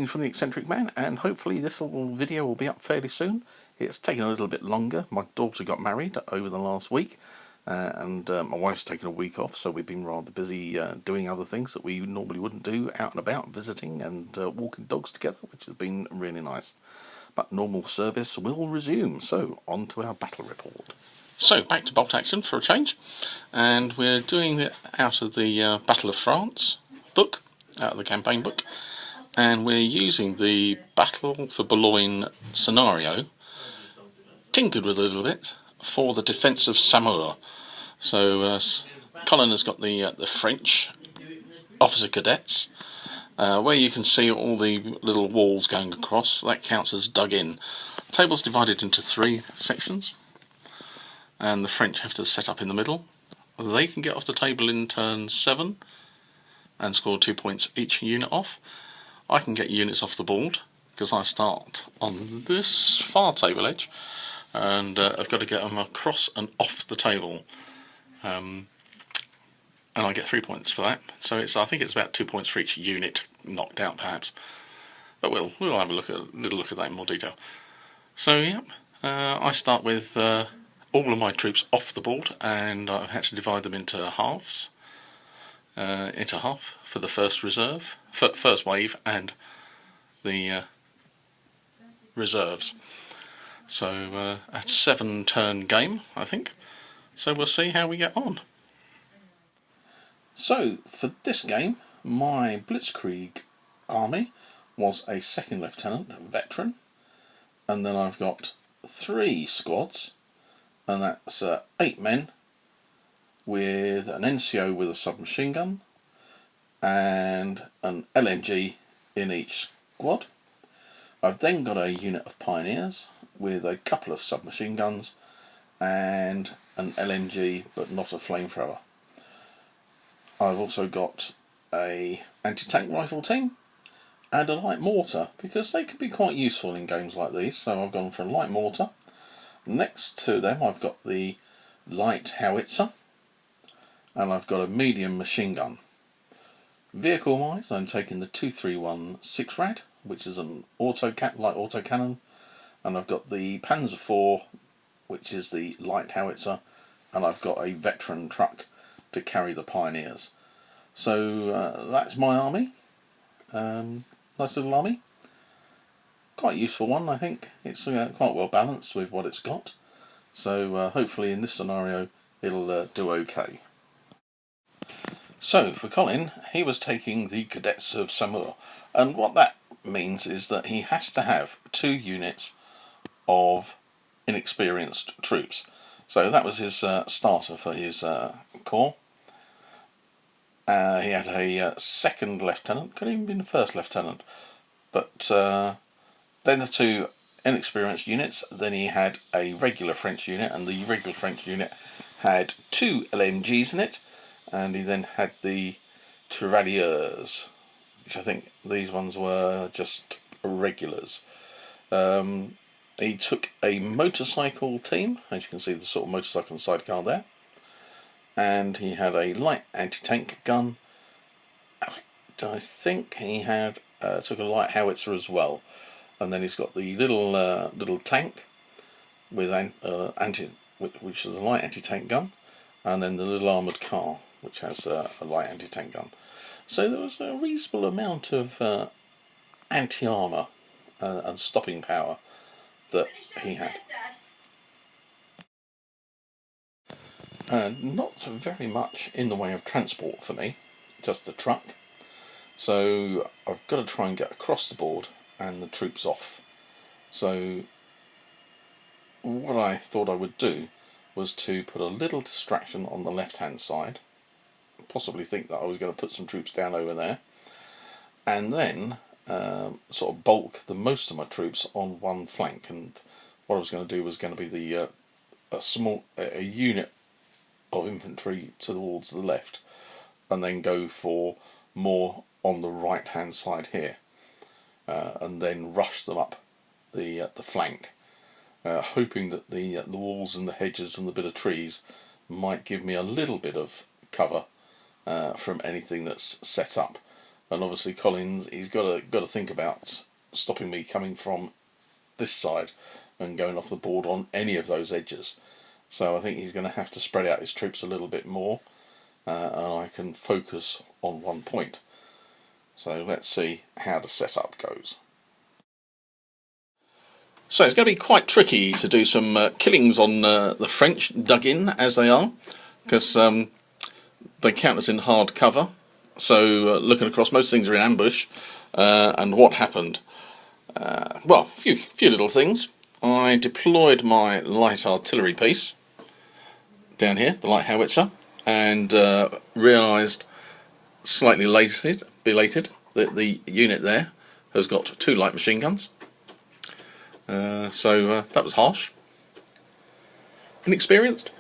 Greetings from the Eccentric Man, and hopefully this little video will be up fairly soon. It's taken a little bit longer. My daughter got married over the last week, and my wife's taken a week off, so we've been rather busy doing other things that we normally wouldn't do, out and about, visiting and walking dogs together, which has been really nice. But normal service will resume, so on to our battle report. So back to bolt action for a change, and we're doing it out of the Battle of France book, out of the campaign book. And we're using the Battle for Boulogne scenario, tinkered with a little bit, for the defence of Saumur. So Colin has got the French officer cadets, where you can see all the little walls going across. That counts as dug in. The table's divided into 3 sections, and the French have to set up in the middle. They can get off the table in turn 7 and score 2 points each unit off. I can get units off the board because I start on this far table edge, and I've got to get them across and off the table, and I get 3 points for that. So I think it's about 2 points for each unit knocked out, perhaps. But we'll have a little look at that in more detail. So yeah, I start with all of my troops off the board, and I've had to divide them into halves. Into half for the first wave and the reserves. So a 7-turn game, I think. So we'll see how we get on. So for this game, my Blitzkrieg army was a 2nd Lieutenant veteran, and then I've got 3 squads, and that's 8 men, with an NCO with a submachine gun and an LMG in each squad. I've then got a unit of pioneers with a couple of submachine guns and an LMG but not a flamethrower. I've also got a anti-tank rifle team and a light mortar, because they can be quite useful in games like these, so I've gone for a light mortar. Next to them I've got the light howitzer, and I've got a medium machine gun. Vehicle wise, I'm taking the 231 6-Rad, which is an light autocannon, and I've got the Panzer IV, which is the light howitzer, and I've got a veteran truck to carry the pioneers. So that's my army. Nice little army. Quite a useful one, I think. It's quite well balanced with what it's got. So hopefully in this scenario it'll do okay. So for Colin, he was taking the cadets of Saumur, and what that means is that he has to have 2 units of inexperienced troops. So that was his starter for his corps. He had a 2nd Lieutenant, could even been the 1st Lieutenant, but then the 2 inexperienced units. Then he had a regular French unit, and the regular French unit had 2 LMGs in it. And he then had the tirailleurs, which I think these ones were just regulars. He took a motorcycle team, as you can see the sort of motorcycle and sidecar there, and he had a light anti-tank gun. I think he had took a light howitzer as well, and then he's got the little tank with which is a light anti-tank gun, and then the little armoured car, which has a light anti-tank gun. So there was a reasonable amount of anti-armour and stopping power that he had. Not very much in the way of transport for me, just the truck. So I've got to try and get across the board and the troops off. So what I thought I would do was to put a little distraction on the left hand side, possibly think that I was going to put some troops down over there, and then sort of bulk the most of my troops on one flank. And what I was going to do was going to be the a unit of infantry towards the left, and then go for more on the right hand side here, and then rush them up the flank, hoping that the walls and the hedges and the bit of trees might give me a little bit of cover from anything that's set up. and obviously Collins, he's got to think about stopping me coming from this side and going off the board on any of those edges. So I think he's going to have to spread out his troops a little bit more, and I can focus on one point. So let's see how the setup goes. So it's going to be quite tricky to do some killings on the French, dug in as they are, because they count us in hard cover. So looking across, most things are in ambush. And what happened? Well, a few little things. I deployed my light artillery piece down here, the light howitzer, and realised, slightly belated, that the unit there has got 2 light machine guns. So that was harsh. Inexperienced?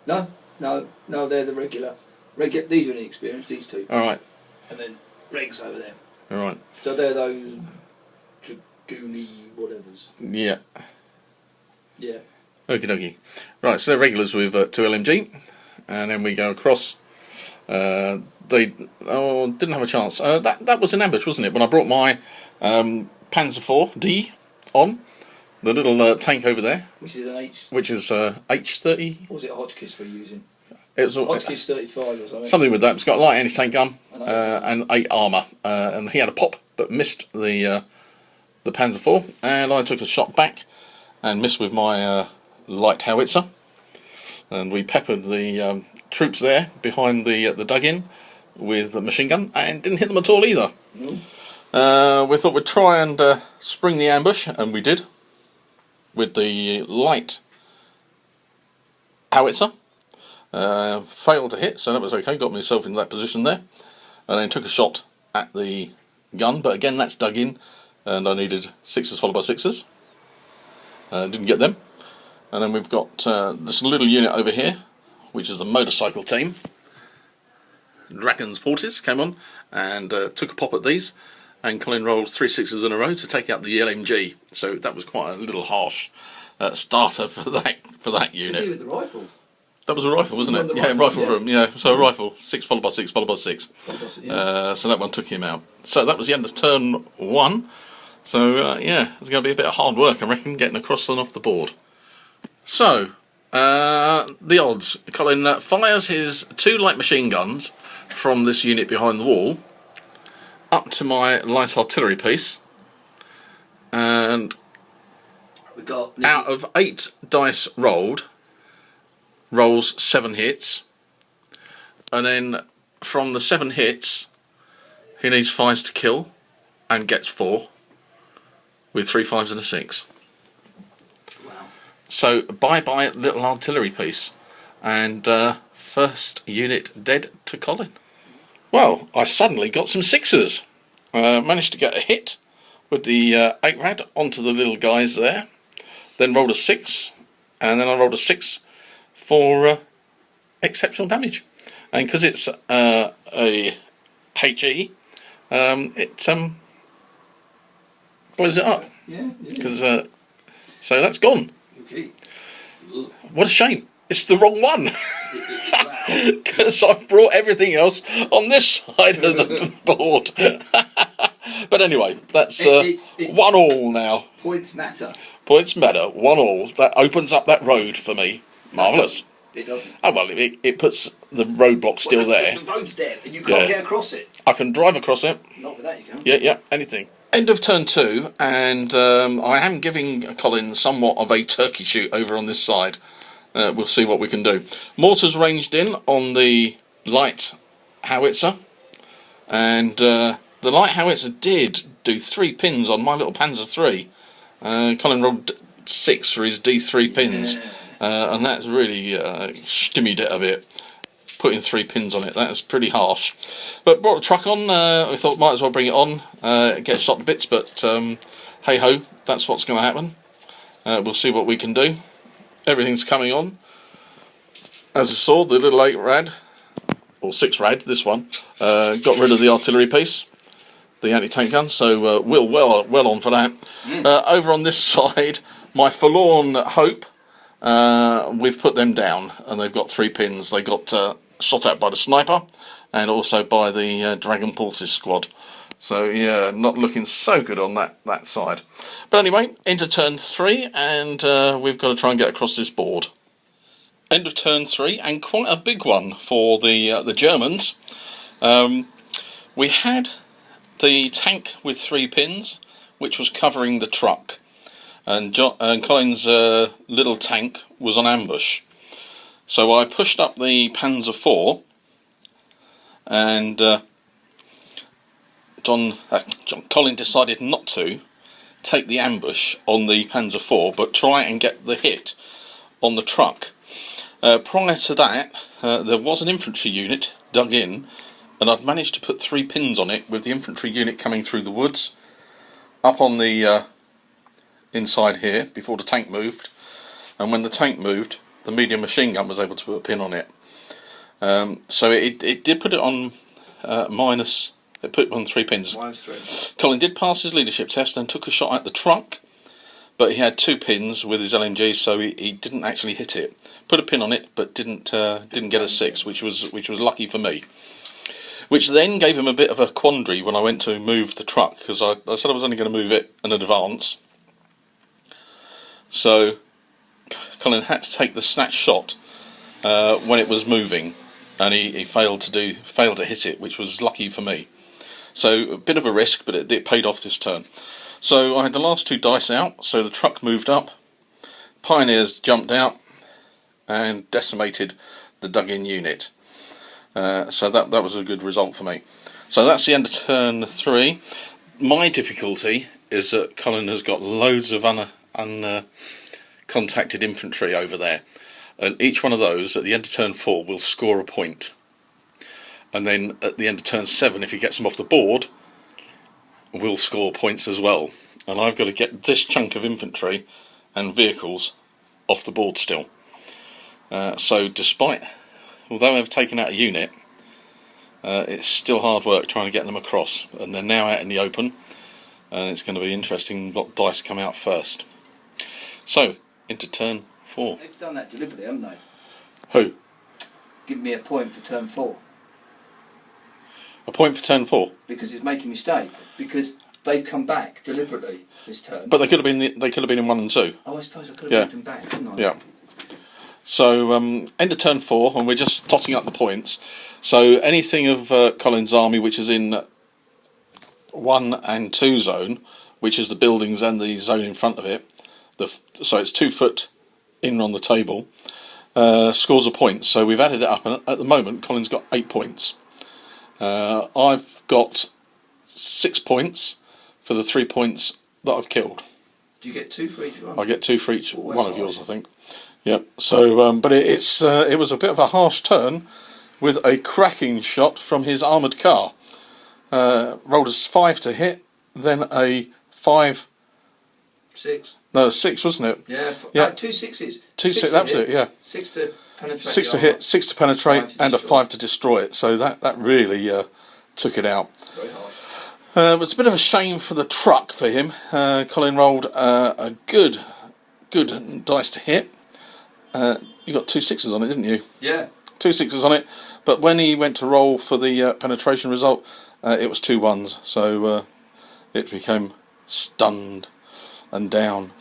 No, they're the regular. These are inexperienced, these 2. Alright. And then Regs over there. Alright. So they're those Dragoony whatevers. Yeah. Yeah. Okie dokie. Right, so they're regulars with 2 LMG. And then we go across. They didn't have a chance. That was an ambush, wasn't it? When I brought my Panzer IV-D on. The little tank over there. Which is an H30. What was it Hotchkiss we're using? It was Hotchkiss 35 or something. Something with that. It's got a light anti-tank gun and 8 armour. And he had a pop, but missed the Panzer IV. And I took a shot back and missed with my light howitzer. And we peppered the troops there behind the dug-in with the machine gun and didn't hit them at all either. No. We thought we'd try and spring the ambush, and we did. With the light howitzer. Failed to hit, so that was okay, got myself in that position there. And then took a shot at the gun, but again that's dug in, and I needed 6s followed by 6s. Didn't get them. And then we've got this little unit over here, which is the motorcycle team. Dragon's Portis came on and took a pop at these. And Colin rolled 3 6s in a row to take out the LMG. So that was quite a little harsh starter for that unit. With the rifle. That was a rifle, wasn't it? Yeah, rifle from So a rifle, 6 followed by 6 followed by 6. So that one took him out. So that was the end of turn 1. So yeah, it's going to be a bit of hard work, I reckon, getting across and off the board. So the odds: Colin fires his 2 light machine guns from this unit behind the wall up to my light artillery piece, and we got out of 8 dice rolled, rolls 7 hits, and then from the 7 hits he needs 5s to kill and gets 4 with 3 5s and a 6. Wow. So bye little artillery piece, and first unit dead to Colin. Well, I suddenly got some 6s. Managed to get a hit with the 8-rad onto the little guys there. Then rolled a 6, and then I rolled a 6 for exceptional damage. And because it's a HE, it blows it up. Yeah. Because so that's gone. Okay. What a shame. It's the wrong one. Because I've brought everything else on this side of the board. But anyway, that's 1-1 now. Points matter. Points matter, 1-1. That opens up that road for me. Marvellous. It doesn't. Oh well, it puts the roadblock still there. The road's there, and you can't get across it. I can drive across it. Not with that you can. Yeah, anything. End of turn 2, and I am giving Colin somewhat of a turkey shoot over on this side. We'll see what we can do. Mortars ranged in on the light howitzer, and the light howitzer did do 3 pins on my little Panzer III. Colin rolled 6 for his D3 pins, and that's really stimmied it a bit. Putting 3 pins on it, that's pretty harsh. But brought a truck on, we thought might as well bring it on, get shot to bits, but hey ho, that's what's going to happen. We'll see what we can do. Everything's coming on. As you saw, the little 8-rad, or 6-rad, this one, got rid of the artillery piece, the anti-tank gun, so we're well on for that. Over on this side, my forlorn hope, we've put them down, and they've got 3 pins. They got shot at by the sniper and also by the Dragon Pulses squad. So yeah, not looking so good on that side. But anyway, into turn 3, and we've got to try and get across this board. End of turn 3, and quite a big one for the Germans. We had the tank with 3 pins, which was covering the truck, and Colin's little tank was on ambush. So I pushed up the Panzer IV, and Colin decided not to take the ambush on the Panzer IV, but try and get the hit on the truck. Prior to that, there was an infantry unit dug in, and I'd managed to put 3 pins on it with the infantry unit coming through the woods, up on the inside here, before the tank moved. And when the tank moved, the medium machine gun was able to put a pin on it. So it did put it on minus. It put it on 3 pins. -3. Colin did pass his leadership test and took a shot at the truck, but he had 2 pins with his LMG, so he didn't actually hit it. Put a pin on it, but didn't get a 6, which was lucky for me. Which then gave him a bit of a quandary when I went to move the truck, because I said I was only going to move it in advance. So Colin had to take the snatch shot when it was moving, and he failed to hit it, which was lucky for me. So a bit of a risk, but it paid off this turn. So I had the last 2 dice out, so the truck moved up, Pioneers jumped out and decimated the dug-in unit. So that was a good result for me. So that's the end of turn 3. My difficulty is that Colin has got loads of uncontacted infantry over there, and each one of those at the end of turn 4 will score a point. And then at the end of turn 7, if he gets them off the board, will score points as well. And I've got to get this chunk of infantry and vehicles off the board still. So although I've taken out a unit, it's still hard work trying to get them across. And they're now out in the open, and it's going to be interesting what dice come out first. So, into turn 4. They've done that deliberately, haven't they? Who? Give me a point for turn 4. A point for turn 4? Because it's making a mistake. Because they've come back deliberately this turn. But they could have been in 1 and 2. Oh, I suppose I could have moved them back, couldn't I? Yeah. So, end of turn 4, and we're just totting up the points. So, anything of Colin's army which is in 1 and 2 zone, which is the buildings and the zone in front of it, so it's 2 foot in on the table, scores a point. So we've added it up, and at the moment Colin's got 8 points. I've got 6 points for the 3 points that I've killed. Do you get 2 for each one? I get 2 for each one of yours, I think. Yep. So, but it was a bit of a harsh turn with a cracking shot from his armoured car. Rolled a 5 to hit, then a 5. 6. No, 6, wasn't it? Yeah. 2 6s. 2 6. That was it. Yeah. 6 to penetrate. 6 to hit, 6 to penetrate, and a 5 to destroy it. So that really took it out. Very harsh. It was a bit of a shame for the truck for him. Colin rolled a good dice to hit. You got 2 6s on it, didn't you? Yeah. 2 6s on it, but when he went to roll for the penetration result, it was 2 1s, so it became stunned and down.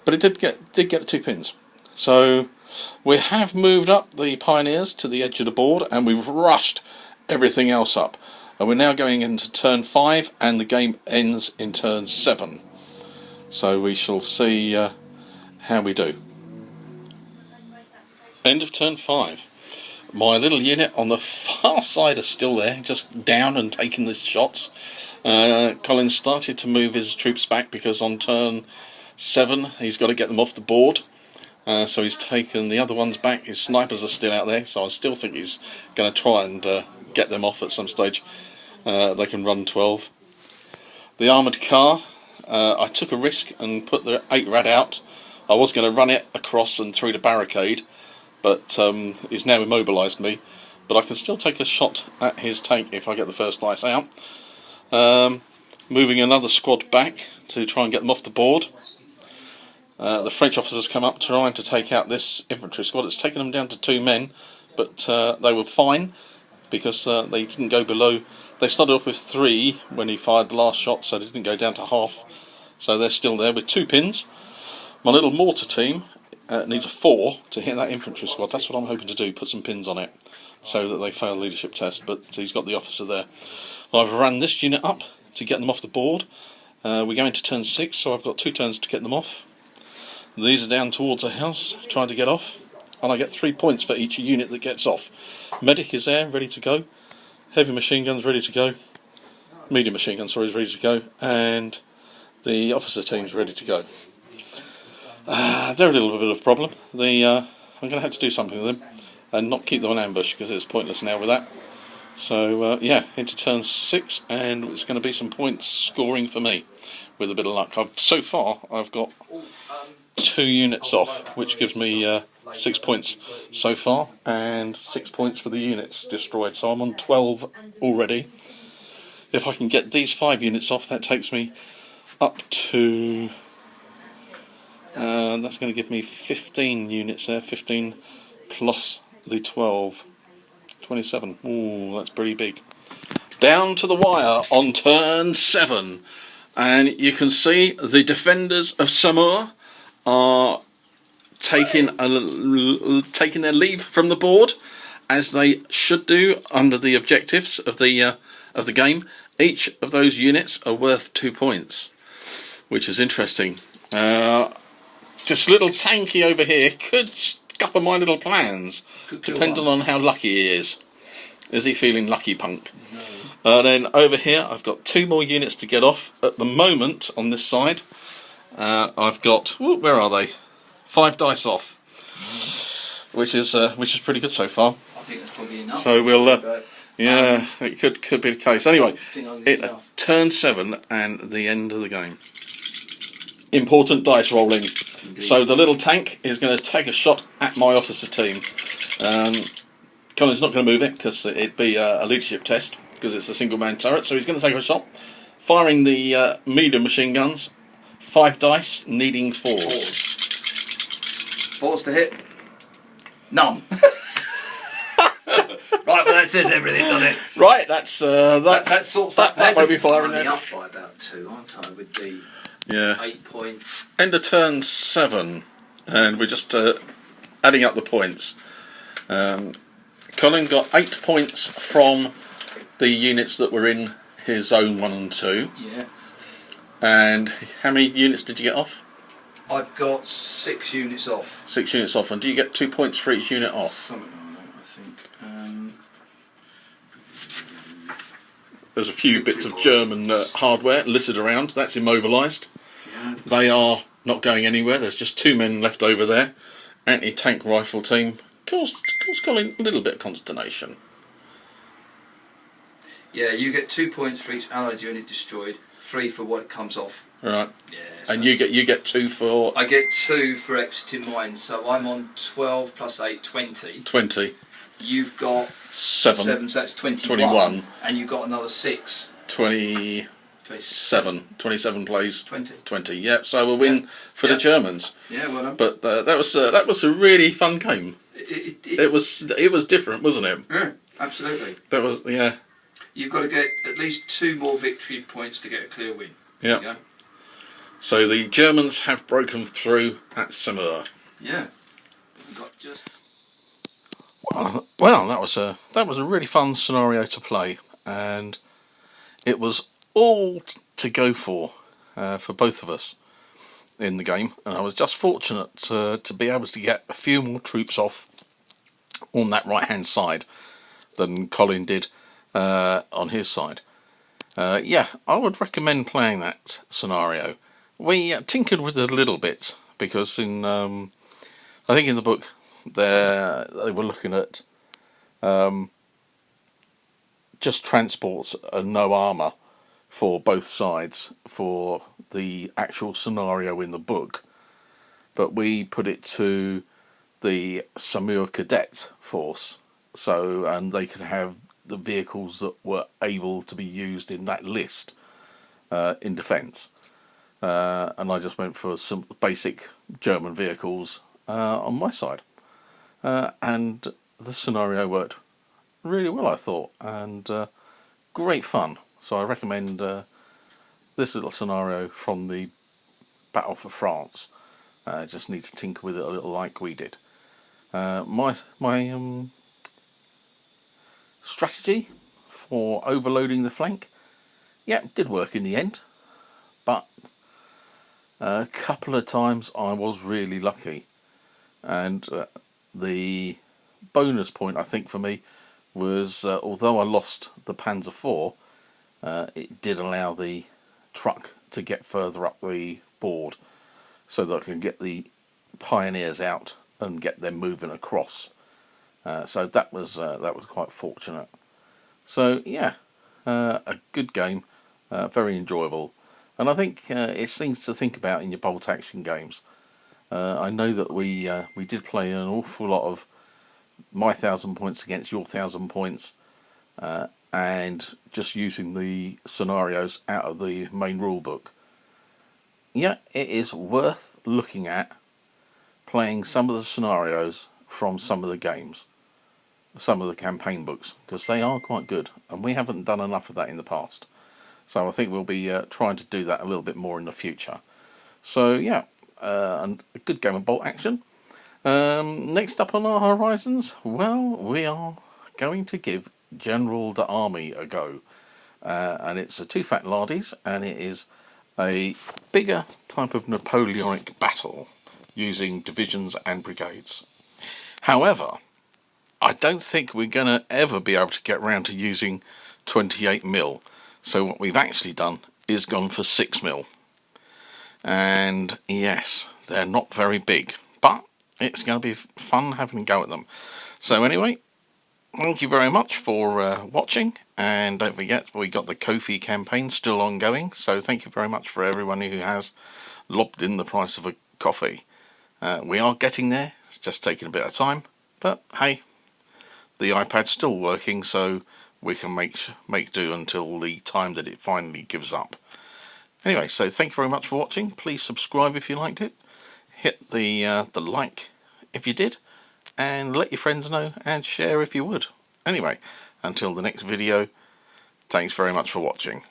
But it did get 2 pins. So we have moved up the Pioneers to the edge of the board, and we've rushed everything else up. And we're now going into turn 5, and the game ends in turn 7. So we shall see how we do. End of turn 5. My little unit on the far side are still there, just down and taking the shots. Colin started to move his troops back because on turn 7 he's got to get them off the board. So he's taken the other ones back. His snipers are still out there, so I still think he's going to try and get them off at some stage. They can run 12. The armoured car, I took a risk and put the 8 rad out. I was going to run it across and through the barricade, but he's now immobilised me. But I can still take a shot at his tank if I get the first dice out. Moving another squad back to try and get them off the board. The French officers come up trying to take out this infantry squad. It's taken them down to 2 men, but they were fine because they didn't go below. They started off with 3 when he fired the last shot, so they didn't go down to half. So they're still there with 2 pins. My little mortar team needs a 4 to hit that infantry squad. That's what I'm hoping to do, put some pins on it so that they fail the leadership test, but he's got the officer there. I've run this unit up to get them off the board. We're going to turn 6, so I've got 2 turns to get them off. These are down towards a house, trying to get off, and I get 3 points for each unit that gets off. Medic is there, ready to go. Heavy machine guns ready to go. Medium machine gun, sorry, is ready to go, and the officer team's ready to go. They're a little bit of a problem. I'm going to have to do something with them and not keep them on ambush because it's pointless now with that. So yeah, into turn 6, and it's going to be some points scoring for me with a bit of luck. So far I've got 2 units off, which gives me 6 points so far, and 6 points for the units destroyed. So I'm on 12 already. If I can get these 5 units off, that takes me up to... that's going to give me 15 units there, 15 plus the 12, 27. Ooh, that's pretty big. Down to the wire on turn 7, and you can see the defenders of Saumur are taking their leave from the board, as they should do under the objectives of the game. Each of those units are worth 2 points, which is interesting. This little tanky over here could scupper my little plans, depending on how lucky he is. Is he feeling lucky, punk? No. Then over here, I've got 2 more units to get off. At the moment, on this side, I've got, where are they? 5 dice off, which is pretty good so far. I think that's probably enough. So we'll, yeah, it could be the case. Anyway, turn 7 and the end of the game. Important dice rolling. Indeed. So the little tank is going to take a shot at my officer team. Colin's not going to move it because it'd be a leadership test because it's a single man turret. So he's going to take a shot, firing the medium machine guns. 5 dice, needing 4s. 4s to hit. None. Right, but that says everything, doesn't it? Right, that sorts that won't be firing there. then. Up by about 2, aren't I? With the 8 points. End of turn 7, and we're just adding up the points. Colin got 8 points from the units that were in his zone 1 and 2. Yeah. And how many units did you get off? I've got 6 units off. 6 units off, and do you get 2 points for each unit off? Something like that, I think. There's a few bits of German hardware littered around. That's immobilised. Yeah. They are not going anywhere. There's just 2 men left over there. Anti-tank rifle team. Caused Colin a little bit of consternation. Yeah, you get 2 points for each allied unit destroyed. 3 for what comes off. Right. Yeah. And you get 2 for... I get 2 for exiting mines, so I'm on 12 plus 8, 20. 20. You've got 7, so that's 21. 21. And you've got another 6. 27 plays. 20. 20. Yep. So a win for the Germans. Yeah, well done. But that was a really fun game. It was different, wasn't it? Yeah, absolutely. That was You've got to get at least 2 more victory points to get a clear win. Yeah. So the Germans have broken through at Saumur. Yeah. We've got just. Well, that was a really fun scenario to play, and it was all to go for both of us in the game. And I was just fortunate to be able to get a few more troops off on that right hand side than Colin did on his side. Yeah, I would recommend playing that scenario. We tinkered with it a little bit because I think in the book they were looking at just transports and no armour for both sides for the actual scenario in the book, but we put it to the Saumur cadet force, and they could have the vehicles that were able to be used in that list in defence, and I just went for some basic German vehicles on my side, and the scenario worked really well, I thought, and great fun. So I recommend this little scenario from the Battle for France. Just need to tinker with it a little like we did. My strategy for overloading the flank, yeah, it did work in the end, but a couple of times I was really lucky, and the bonus point I think for me was although I lost the Panzer IV, it did allow the truck to get further up the board so that I can get the pioneers out and get them moving across. So that was quite fortunate. So yeah, a good game, very enjoyable, and I think it's things to think about in your bolt action games. I know that we did play an awful lot of my 1,000 points against your 1,000 points, and just using the scenarios out of the main rule book. Yeah, it is worth looking at playing some of the scenarios from some of the games, some of the campaign books, because they are quite good, and we haven't done enough of that in the past. So I think we'll be trying to do that a little bit more in the future. So yeah, and a good game of bolt action. Next up on our horizons, well, we are going to give General d'Army a go, and it's a two fat lardies, and it is a bigger type of Napoleonic battle using divisions and brigades. However, I don't think we're going to ever be able to get round to using 28mm, so what we've actually done is gone for 6mm. And yes, they're not very big, but it's going to be fun having a go at them. So anyway, thank you very much for watching, and don't forget we got the Ko-fi campaign still ongoing, so thank you very much for everyone who has lobbed in the price of a coffee. We are getting there, it's just taking a bit of time, but hey, the iPad's still working, so we can make do until the time that it finally gives up. Anyway, so thank you very much for watching. Please subscribe if you liked it. Hit the like if you did, and let your friends know, and share if you would. Anyway, until the next video, thanks very much for watching.